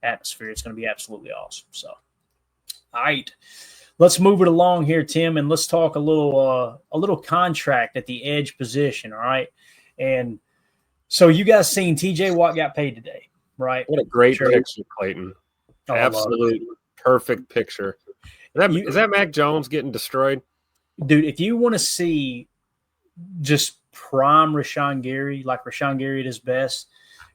atmosphere. It's going to be absolutely awesome. So, all right. Let's move it along here, Tim, and let's talk a little contract at the edge position, all right? And so you guys seen TJ Watt got paid today, right? What a great picture, Clayton. Oh, absolute perfect picture. Is that Mac Jones getting destroyed? Dude, if you want to see just prime Rashan Gary, like Rashan Gary at his best,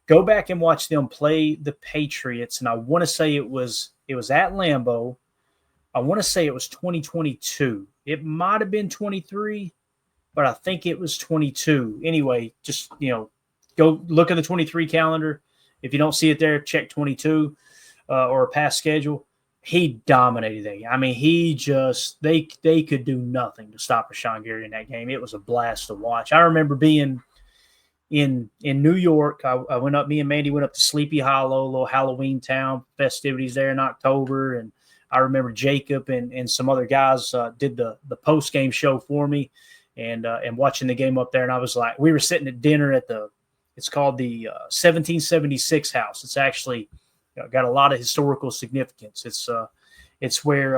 go back and watch them play the Patriots. And I want to say it was at Lambeau. I want to say it was 2022. It might have been 23, but I think it was 22. Anyway, just, go look at the 23 calendar. If you don't see it there, check 22 or a past schedule. He dominated that. I mean, they could do nothing to stop Rashan Gary in that game. It was a blast to watch. I remember being in New York. Me and Mandy went up to Sleepy Hollow, a little Halloween town, festivities there in October. And I remember Jacob and some other guys did the post-game show for me and watching the game up there. And I was like, we were sitting at dinner at it's called the 1776 house. It's actually got a lot of historical significance. It's where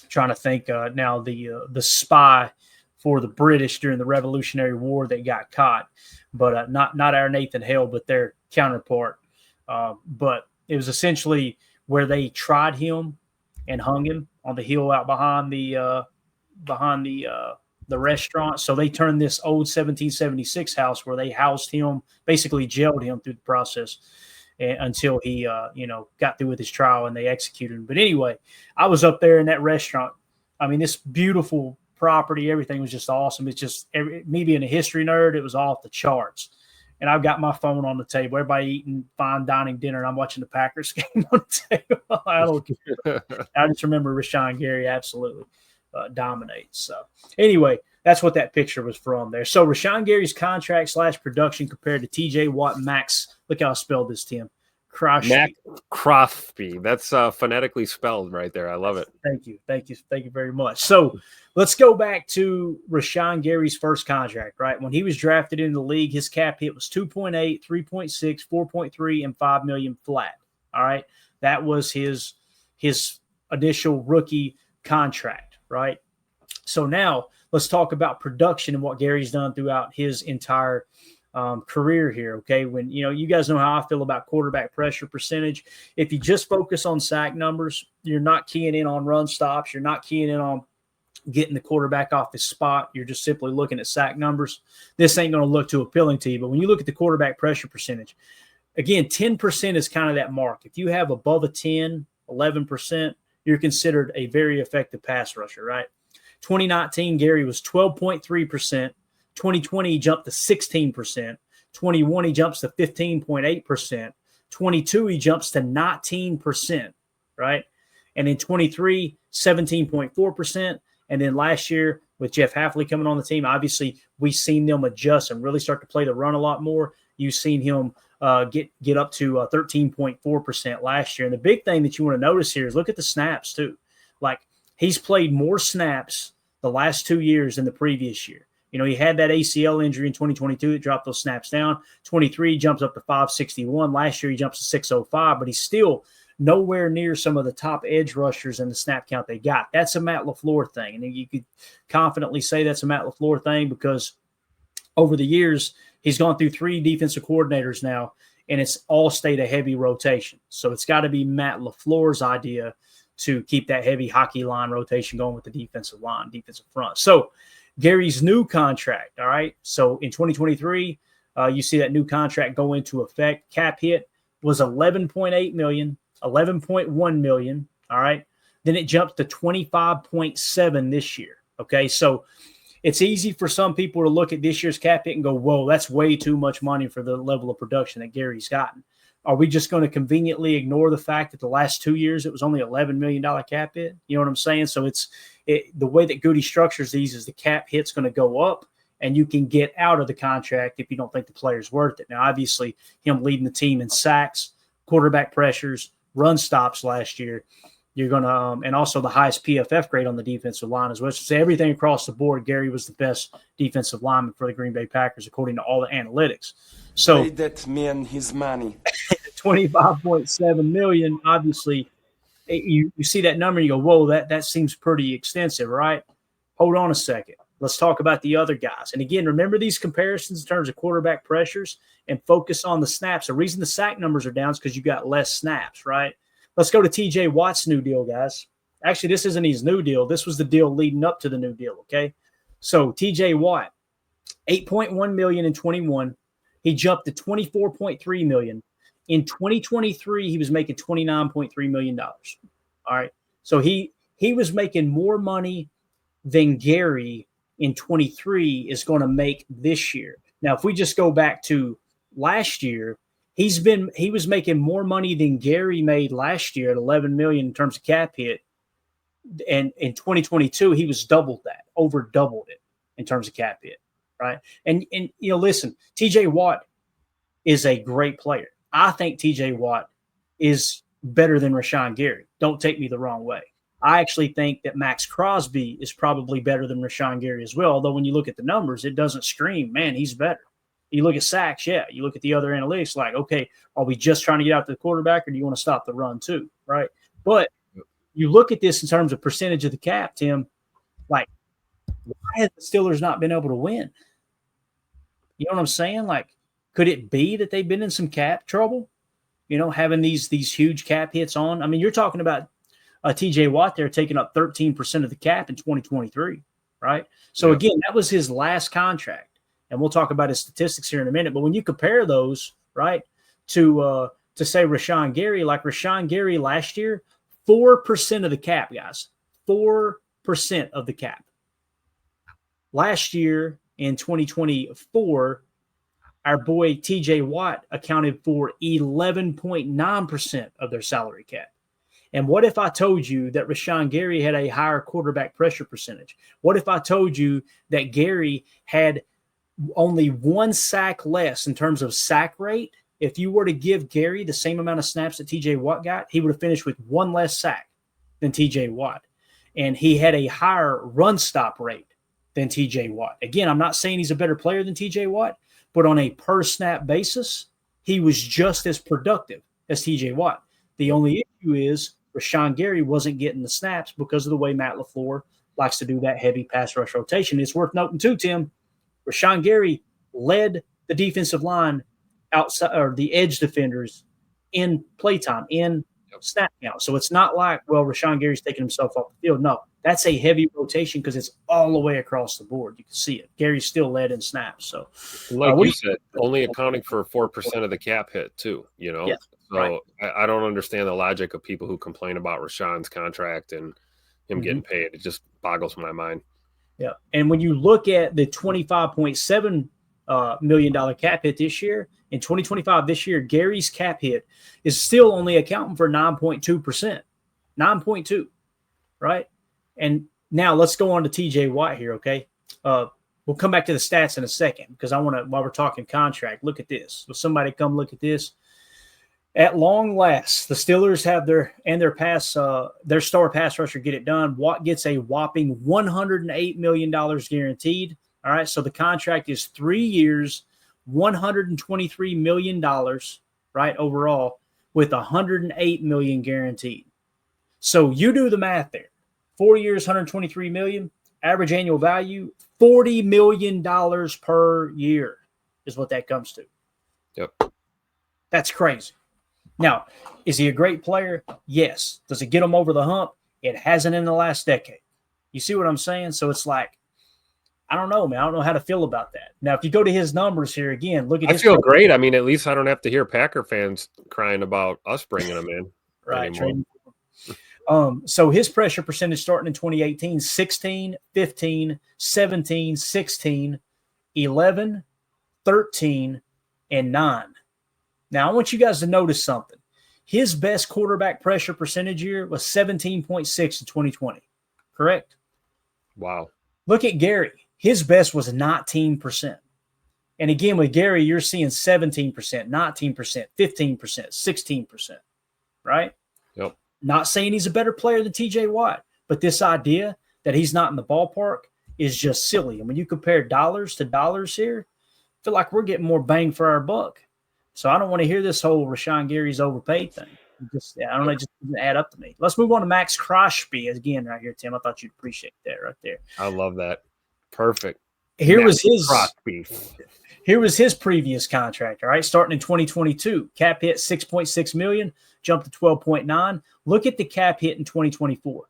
trying to think now the spy for the British during the Revolutionary War that got caught, but not our Nathan Hale, but their counterpart. But it was essentially where they tried him and hung him on the hill out behind the restaurant. So they turned this old 1776 house where they housed him, basically jailed him through the process until he, got through with his trial and they executed him. But anyway, I was up there in that restaurant. I mean, this beautiful property, everything was just awesome. It's just me being a history nerd, it was off the charts. And I've got my phone on the table. Everybody eating fine dining dinner, and I'm watching the Packers game on the table. I just remember Rashan Gary absolutely dominates. So anyway, that's what that picture was from there. So Rashan Gary's contract / production compared to TJ Watt and Maxx. Look how I spelled this, Tim. Crosby. That's phonetically spelled right there. I love it. Thank you very much. So let's go back to Rashan Gary's first contract, right? When he was drafted into the league, his cap hit was 2.8, 3.6, 4.3, and $5 million flat. All right. That was his initial rookie contract, right? So now let's talk about production and what Gary's done throughout his entire career here. Okay. When, you guys know how I feel about quarterback pressure percentage. If you just focus on sack numbers, you're not keying in on run stops. You're not keying in on getting the quarterback off his spot. You're just simply looking at sack numbers. This ain't going to look too appealing to you. But when you look at the quarterback pressure percentage, again, 10% is kind of that mark. If you have above a 10, 11%, you're considered a very effective pass rusher, right? 2019, Gary was 12.3%. 2020, he jumped to 16%. 21, he jumps to 15.8%. 22, he jumps to 19%, right? And in 23, 17.4%. And then last year, with Jeff Hafley coming on the team, obviously we've seen them adjust and really start to play the run a lot more. You've seen him get up to 13.4% last year. And the big thing that you want to notice here is look at the snaps too. Like, he's played more snaps the last 2 years than the previous year. He had that ACL injury in 2022 that dropped those snaps down. 23 jumps up to 561. Last year he jumps to 605, but he's still nowhere near some of the top edge rushers in the snap count they got. That's a Matt LaFleur thing. And you could confidently say that's a Matt LaFleur thing because over the years he's gone through 3 defensive coordinators now, and it's all stayed a heavy rotation. So it's got to be Matt LaFleur's idea to keep that heavy hockey line rotation going with the defensive line, defensive front. So Gary's new contract, all right? So in 2023, you see that new contract go into effect. Cap hit was $11.8 million, $11.1 million, all right? Then it jumped to $25.7 this year, okay? So it's easy for some people to look at this year's cap hit and go, whoa, that's way too much money for the level of production that Gary's gotten. Are we just going to conveniently ignore the fact that the last 2 years it was only $11 million cap hit? You know what I'm saying? So the way that Goody structures these is the cap hit's going to go up, and you can get out of the contract if you don't think the player's worth it. Now, obviously, him leading the team in sacks, quarterback pressures, run stops last year, you're going to and also the highest PFF grade on the defensive line as well. So everything across the board, Gary was the best defensive lineman for the Green Bay Packers according to all the analytics. So pay that man his money. $25.7 million. Obviously, you see that number and you go, whoa, that seems pretty extensive, right? Hold on a second. Let's talk about the other guys. And again, remember these comparisons in terms of quarterback pressures and focus on the snaps. The reason the sack numbers are down is because you got less snaps, right? Let's go to TJ Watt's new deal, guys. Actually, this isn't his new deal. This was the deal leading up to the new deal, okay? So TJ Watt, $8.1 million in 21. He jumped to $24.3 million. In 2023, he was making $29.3 million. All right. So he was making more money than Gary in 23 is going to make this year. Now, if we just go back to last year, he was making more money than Gary made last year at 11 million in terms of cap hit. And in 2022, he was doubled that, over doubled it in terms of cap hit. Right. And listen, TJ Watt is a great player. I think TJ Watt is better than Rashan Gary. Don't take me the wrong way. I actually think that Maxx Crosby is probably better than Rashan Gary as well. Although when you look at the numbers, it doesn't scream, man, he's better. You look at sacks, yeah. You look at the other analytics, like, okay, are we just trying to get out the quarterback or do you want to stop the run too? Right. But you look at this in terms of percentage of the cap, Tim, like, why have the Steelers not been able to win? You know what I'm saying? Like, could it be that they've been in some cap trouble? Having these huge cap hits on. I mean, you're talking about TJ Watt there taking up 13% of the cap in 2023, right? So, again, that was his last contract. And we'll talk about his statistics here in a minute. But when you compare those, right, to say Rashan Gary, like Rashan Gary last year, 4% of the cap, guys. 4% of the cap. Last year in 2024, our boy TJ Watt accounted for 11.9% of their salary cap. And what if I told you that Rashan Gary had a higher quarterback pressure percentage? What if I told you that Gary had only one sack less in terms of sack rate? If you were to give Gary the same amount of snaps that TJ Watt got, he would have finished with one less sack than TJ Watt. And he had a higher run stop rate than TJ Watt. Again, I'm not saying he's a better player than TJ Watt, but on a per snap basis, he was just as productive as TJ Watt. The only issue is Rashan Gary wasn't getting the snaps because of the way Matt LaFleur likes to do that heavy pass rush rotation. It's worth noting too, Tim, Rashan Gary led the defensive line outside, or the edge defenders, in playtime, in snap count. So it's not like, well, Rashan Gary's taking himself off the field. No, that's a heavy rotation because it's all the way across the board. You can see it. Gary's still led in snaps. So, like you said, only accounting for 4% of the cap hit too. Yeah, so right. I don't understand the logic of people who complain about Rashan's contract and him getting paid. It just boggles my mind. Yeah, and when you look at the $25.7 million cap hit this year, in 2025 this year, Gary's cap hit is still only accounting for 9.2%. 9.2, right? And now let's go on to TJ Watt here, okay? We'll come back to the stats in a second because I want to, while we're talking contract, look at this. Will somebody come look at this? At long last, the Steelers have their star pass rusher get it done. Watt gets a whopping $108 million guaranteed. All right, so the contract is 3 years, $123 million, right, overall, with $108 million guaranteed. So you do the math there. 4 years, $123 million, average annual value, $40 million per year is what that comes to. Yep. That's crazy. Now, is he a great player? Yes. Does it get him over the hump? It hasn't in the last decade. You see what I'm saying? So it's like, I don't know, man. I don't know how to feel about that. Now, if you go to his numbers here again, look at his. I feel great. I mean, at least I don't have to hear Packer fans crying about us bringing him in. Right. So his pressure percentage starting in 2018, 16, 15, 17, 16, 11, 13, and 9. Now, I want you guys to notice something. His best quarterback pressure percentage year was 17.6 in 2020. Correct? Wow. Look at Gary. His best was 19%. And again, with Gary, you're seeing 17%, 19%, 15%, 16%. Right? Yep. Not saying he's a better player than TJ Watt, but this idea that he's not in the ballpark is just silly. And when you compare dollars to dollars here, I feel like we're getting more bang for our buck. So I don't want to hear this whole Rashan Gary's overpaid thing. I don't know, it just doesn't add up to me. Let's move on to Maxx Crosby again right here, Tim. I thought you'd appreciate that right there. I love that. Perfect. Here was his previous contract, all right, starting in 2022. Cap hit $6.6 million, jumped to 12.9. Look at the cap hit in 2024.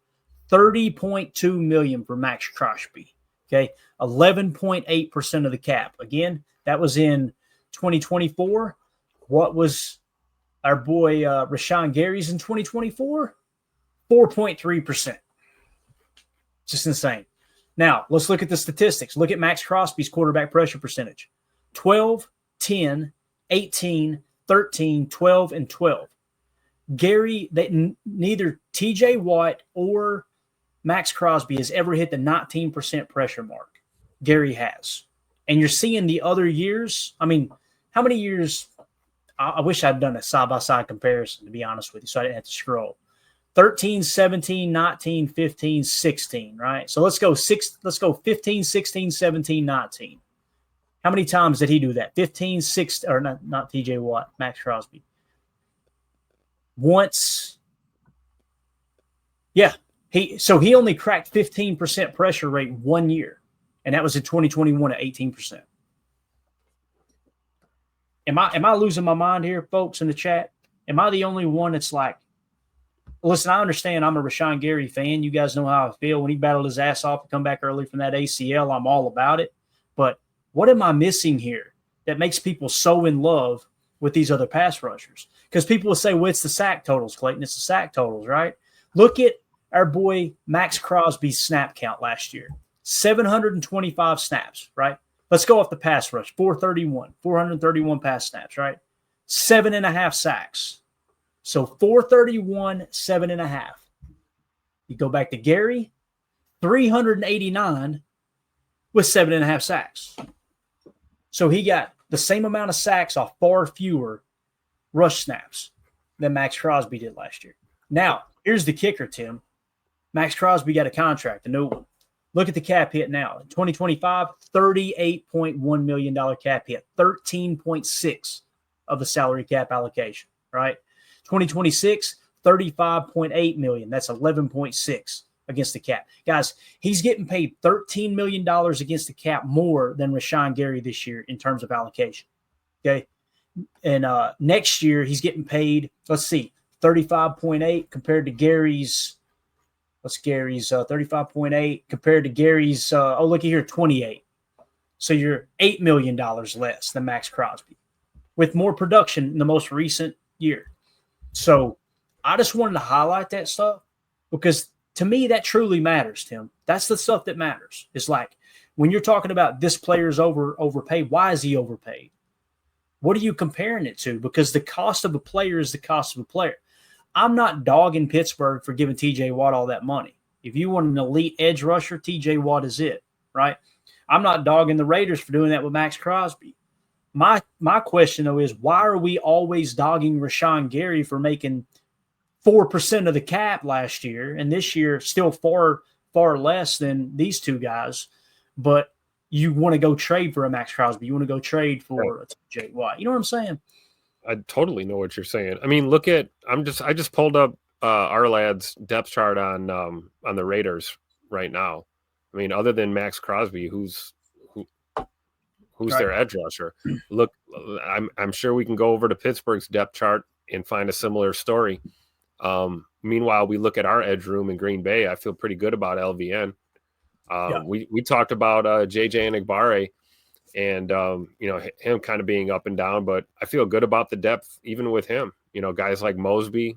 $30.2 million for Maxx Crosby. Okay, 11.8% of the cap. Again, that was in 2024. What was our boy Rashan Gary's in 2024? 4.3%. Just insane. Now, let's look at the statistics. Look at Maxx Crosby's quarterback pressure percentage. 12, 10, 18, 13, 12, and 12. Gary, neither TJ Watt or Maxx Crosby has ever hit the 19% pressure mark. Gary has. And you're seeing the other years. I mean, how many years? I wish I'd done a side-by-side comparison, to be honest with you, so I didn't have to scroll. 13, 17, 19, 15, 16, right? So let's go 15, 16, 17, 19. How many times did he do that? 15, 6, or not TJ Watt, Maxx Crosby. Once. Yeah. He only cracked 15% pressure rate 1 year, and that was in 2021 at 18%. Am I losing my mind here, folks, in the chat? Am I the only one that's like, listen, I understand I'm a Rashan Gary fan. You guys know how I feel. When he battled his ass off to come back early from that ACL, I'm all about it. But what am I missing here that makes people so in love with these other pass rushers? Because people will say, well, it's the sack totals, Clayton. It's the sack totals, right? Look at our boy Maxx Crosby's snap count last year. 725 snaps, right? Let's go off the pass rush. 431 pass snaps, right? 7.5 sacks. So 431, 7.5. You go back to Gary, 389 with 7.5 sacks. So he got the same amount of sacks off far fewer rush snaps than Maxx Crosby did last year. Now, here's the kicker, Tim. Maxx Crosby got a contract, a new one. Look at the cap hit now. In 2025, $38.1 million cap hit, 13.6 of the salary cap allocation, right? 2026, $35.8 million. That's 11.6 against the cap. Guys, he's getting paid $13 million against the cap more than Rashan Gary this year in terms of allocation. Okay. And next year, he's getting paid, let's see, 35.8 compared to Gary's. What's Gary's 35.8 compared to Gary's? Look at here, 28. So you're $8 million less than Maxx Crosby with more production in the most recent year. So I just wanted to highlight that stuff because to me, that truly matters, Tim. That's the stuff that matters. It's like when you're talking about this player's overpaid, why is he overpaid? What are you comparing it to? Because the cost of a player is the cost of a player. I'm not dogging Pittsburgh for giving TJ Watt all that money. If you want an elite edge rusher, TJ Watt is it, right? I'm not dogging the Raiders for doing that with Maxx Crosby. My question, though, is why are we always dogging Rashan Gary for making 4% of the cap last year and this year still far, far less than these two guys, but you want to go trade for a Maxx Crosby. You want to go trade for a TJ Watt. You know what I'm saying? I totally know what you're saying. I mean, I just pulled up our lad's depth chart on the Raiders right now. I mean, other than Maxx Crosby, who's their edge rusher? Look, I'm sure we can go over to Pittsburgh's depth chart and find a similar story. Meanwhile, we look at our edge room in Green Bay. I feel pretty good about LVN. We talked about JJ Enagbare. And, him kind of being up and down, but I feel good about the depth, even with him, guys like Mosby,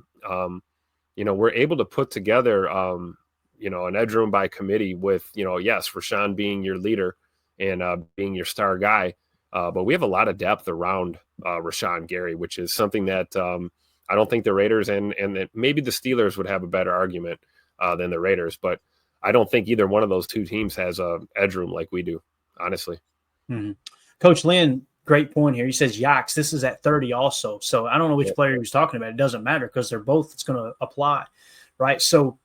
we're able to put together, an edge room by committee with, yes, Rashan being your leader and being your star guy. But we have a lot of depth around Rashan Gary, which is something that I don't think the Raiders and maybe the Steelers would have a better argument than the Raiders. But I don't think either one of those two teams has a edge room like we do, honestly. Mm-hmm. Coach Lynn, great point here. He says, yikes, this is at 30 also. So I don't know which player he was talking about. It doesn't matter because they're both, it's going to apply, right? So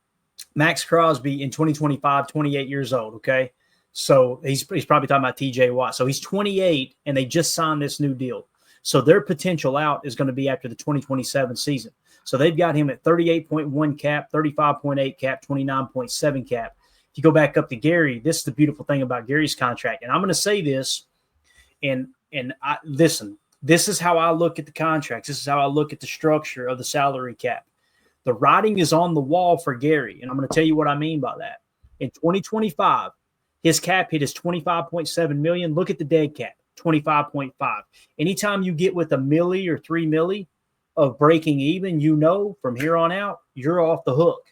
Maxx Crosby in 2025, 28 years old, okay? So he's probably talking about TJ Watt. So he's 28, and they just signed this new deal. So their potential out is going to be after the 2027 season. So they've got him at 38.1 cap, 35.8 cap, 29.7 cap. If you go back up to Gary, this is the beautiful thing about Gary's contract. And I'm going to say this, and listen, this is how I look at the contracts. This is how I look at the structure of the salary cap. The writing is on the wall for Gary, and I'm going to tell you what I mean by that. In 2025, his cap hit is $25.7 million. Look at the dead cap, 25.5. Anytime you get with $1 million or $3 million of breaking even, you know from here on out, you're off the hook.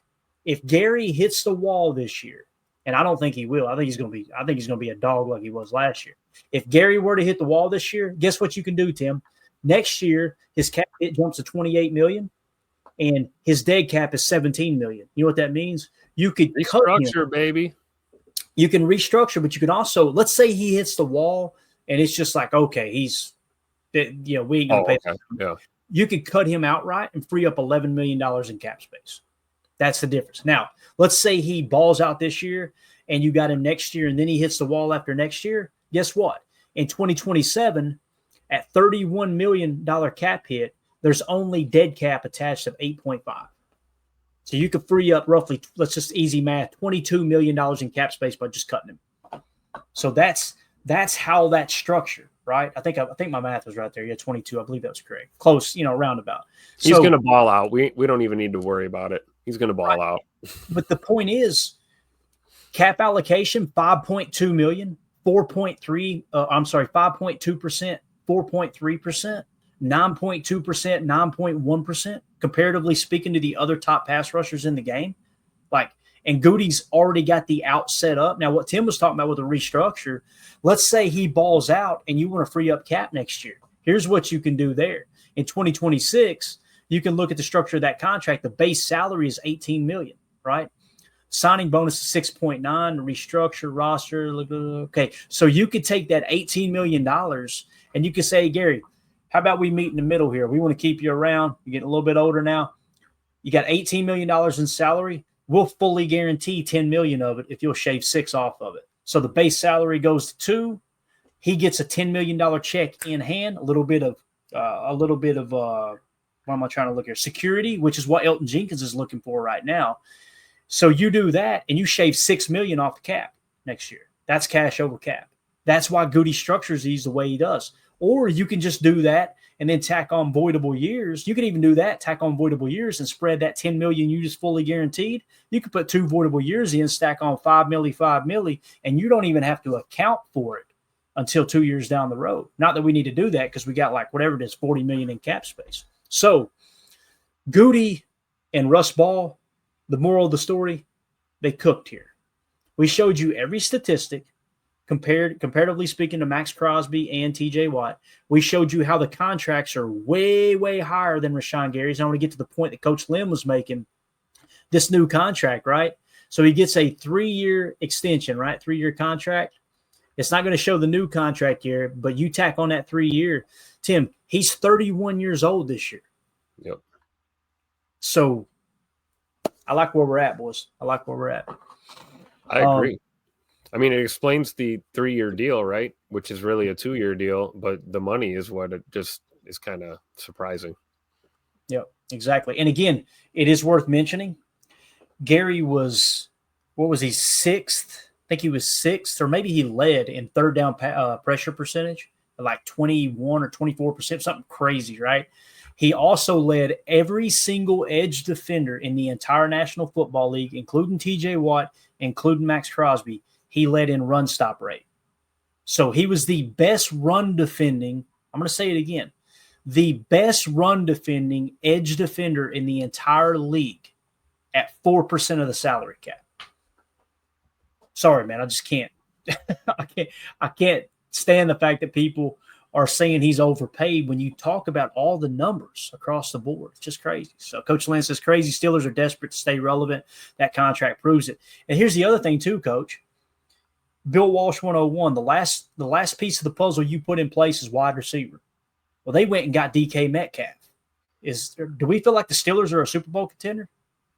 If Gary hits the wall this year, and I don't think he will, I think he's going to be a dog like he was last year. If Gary were to hit the wall this year, guess what you can do, Tim? Next year, his cap hit jumps to $28 million. And his dead cap is $17 million. You know what that means? You could restructure, baby. You can restructure, but you can also, let's say he hits the wall and it's just like, okay, we ain't gonna pay. Okay. Yeah. You could cut him outright and free up $11 million in cap space. That's the difference. Now, let's say he balls out this year and you got him next year, and then he hits the wall after next year. Guess what? In 2027, at $31 million cap hit, there's only dead cap attached of 8.5. So you could free up roughly, let's just easy math, $22 million in cap space by just cutting him. So that's how that's structured, right? I think my math was right there. Yeah, 22. I believe that was correct. Close, roundabout. He's going to ball out. We don't even need to worry about it. He's going to ball out. But the point is, cap allocation, $5.2 million, 5.2%, 4.3%. 9.2%, 9.1%, comparatively speaking to the other top pass rushers in the game. And Goody's already got the out set up. Now, what Tim was talking about with the restructure, let's say he balls out and you want to free up cap next year. Here's what you can do there. In 2026, you can look at the structure of that contract. The base salary is $18 million, right? Signing bonus is 6.9, restructure, roster. Okay, so you could take that $18 million and you could say, Gary, how about we meet in the middle here? We want to keep you around. You're getting a little bit older now. You got $18 million in salary. We'll fully guarantee $10 million of it if you'll shave $6 million off of it. So the base salary goes to $2 million. He gets a $10 million check in hand, a little bit of what am I trying to look here? Security, which is what Elton Jenkins is looking for right now. So you do that and you shave $6 million off the cap next year. That's cash over cap. That's why Goody structures these the way he does. Or you can just do that and then tack on voidable years. You can even do that, tack on voidable years and spread that $10 million you just fully guaranteed. You could put 2 voidable years in, stack on $5 million, and you don't even have to account for it until 2 years down the road. Not that we need to do that because we got whatever it is, $40 million in cap space. So Goody and Russ Ball, the moral of the story, they cooked here. We showed you every statistic. Comparatively speaking to Maxx Crosby and TJ Watt, we showed you how the contracts are way, way higher than Rashan Gary's. I want to get to the point that Coach Lim was making. This new contract, right? So he gets a 3-year extension, right? 3-year contract. It's not going to show the new contract year, but you tack on that 3-year. Tim, he's 31 years old this year. Yep. So I like where we're at, boys. I like where we're at. I agree. I mean, it explains the 3-year deal, right? Which is really a 2-year deal, but the money is what it just is kind of surprising. Yep, exactly. And again, it is worth mentioning. Gary was, what was he, 6th? I think he was 6th, or maybe he led in third down pressure percentage, like 21 or 24%, something crazy, right? He also led every single edge defender in the entire National Football League, including TJ Watt, including Maxx Crosby. He led in run stop rate. So he was the best run defending, I'm going to say it again, the best run defending edge defender in the entire league at 4% of the salary cap. Sorry, man, I just can't. I can't stand the fact that people are saying he's overpaid when you talk about all the numbers across the board. It's just crazy. So Coach Lynn says crazy. Steelers are desperate to stay relevant. That contract proves it. And here's the other thing too, Coach. Bill Walsh 101, the last piece of the puzzle you put in place is wide receiver. Well, they went and got DK Metcalf. Do we feel like the Steelers are a Super Bowl contender?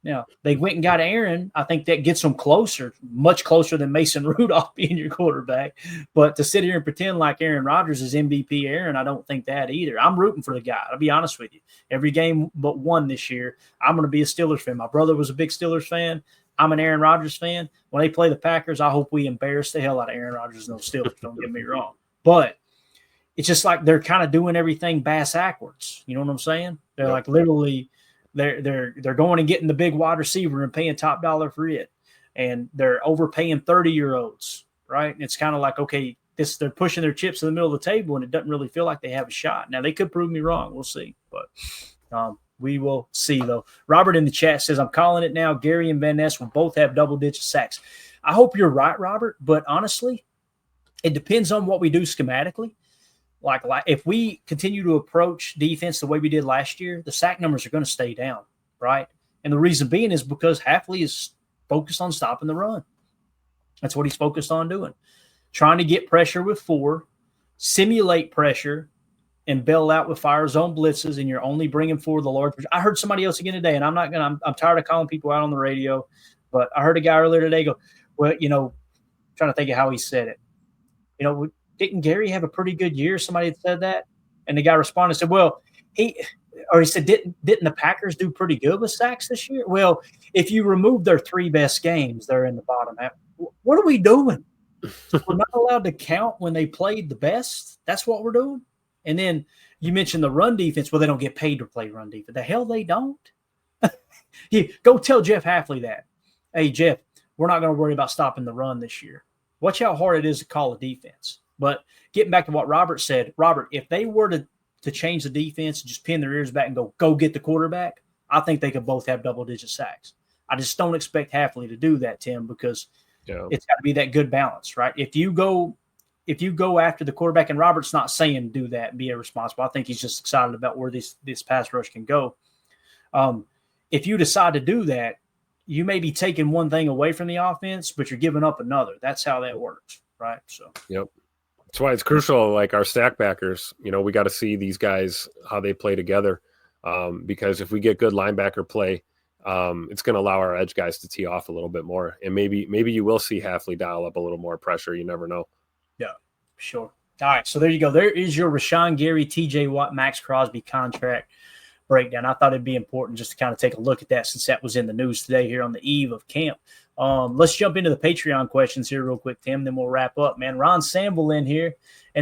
Now, they went and got Aaron. I think that gets them closer, much closer than Mason Rudolph being your quarterback. But to sit here and pretend like Aaron Rodgers is MVP Aaron, I don't think that either. I'm rooting for the guy. I'll be honest with you. Every game but one this year, I'm going to be a Steelers fan. My brother was a big Steelers fan. I'm an Aaron Rodgers fan. When they play the Packers, I hope we embarrass the hell out of Aaron Rodgers and those Steelers. Don't get me wrong. But it's just like they're kind of doing everything backwards. You know what I'm saying? They're like literally – They're going and getting the big wide receiver and paying top dollar for it, and they're overpaying 30-year-olds, right? And it's kind of like, okay, they're pushing their chips in the middle of the table, and it doesn't really feel like they have a shot. Now they could prove me wrong, we'll see, but we will see though. Robert in the chat says, "I'm calling it now. Gary and Van Ness will both have double-digit sacks." I hope you're right, Robert, but honestly, it depends on what we do schematically. Like if we continue to approach defense the way we did last year, the sack numbers are going to stay down, right? And the reason being is because Hafley is focused on stopping the run. That's what he's focused on doing. Trying to get pressure with 4, simulate pressure, and bail out with fire zone blitzes, and you're only bringing forward the large. I heard somebody else again today, and I'm tired of calling people out on the radio, but I heard a guy earlier today go, well, trying to think of how he said it. Didn't Gary have a pretty good year? Somebody had said that. And the guy responded and said, well, he said, didn't the Packers do pretty good with sacks this year? Well, if you remove their 3 best games, they're in the bottom half. What are we doing? We're not allowed to count when they played the best. That's what we're doing. And then you mentioned the run defense. Well, they don't get paid to play run defense. The hell they don't. Go tell Jeff Hafley that. Hey, Jeff, we're not going to worry about stopping the run this year. Watch how hard it is to call a defense. But getting back to what Robert said, Robert, if they were to change the defense and just pin their ears back and go get the quarterback, I think they could both have double-digit sacks. I just don't expect Hafley to do that, Tim, because it's got to be that good balance, right? If you go after the quarterback, and Robert's not saying do that and be irresponsible. I think he's just excited about where this pass rush can go. If you decide to do that, you may be taking one thing away from the offense, but you're giving up another. That's how that works, right? So, yep. That's why it's crucial, like our stack backers, we got to see these guys, how they play together. Because if we get good linebacker play, it's going to allow our edge guys to tee off a little bit more. And maybe you will see Hafley dial up a little more pressure. You never know. Yeah, sure. All right, so there you go. There is your Rashan Gary, TJ Watt, Maxx Crosby contract breakdown. I thought it'd be important just to kind of take a look at that since that was in the news today here on the eve of camp. Let's jump into the Patreon questions here real quick, Tim, then we'll wrap up, man. Ron Samble in here.